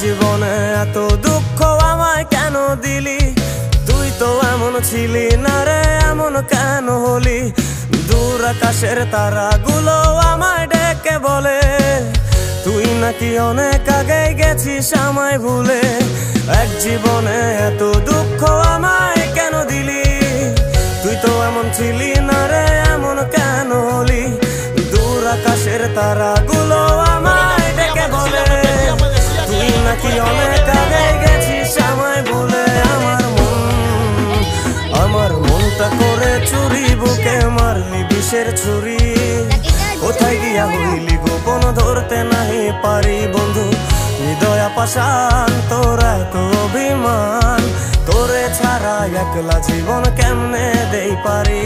জীবনে এত দুঃখ আমায় কেন দিলি? তুই তো এমন ছিলি না রে, এমন কেন হলি? দূর আকাশের তারাগুলো আমায় ডেকে বলে তুই নাকি অনেক আগে গেছিস আমায় ভুলে। এক জীবনে এত দুঃখ আমায় কেন দিলি? তুই তো এমন ছিলি না রে, এমন কেন হলি? দূর আকাশের তারাগুলো আমায় ডেকে বলে তুই নাকি অনেক আগে গেছিস আমায় ভুলে। আমার মনটা করে চুরি, বুকে মারলি বিষের ছুরি। কোথায় গিয়া হইলি গোপন ধরতে নাহি পারি বন্ধু। হৃদয় পাষাণ তোর এত অভিমান, তোরে ছাড়া একলা জীবন কেমনে দেই পারি?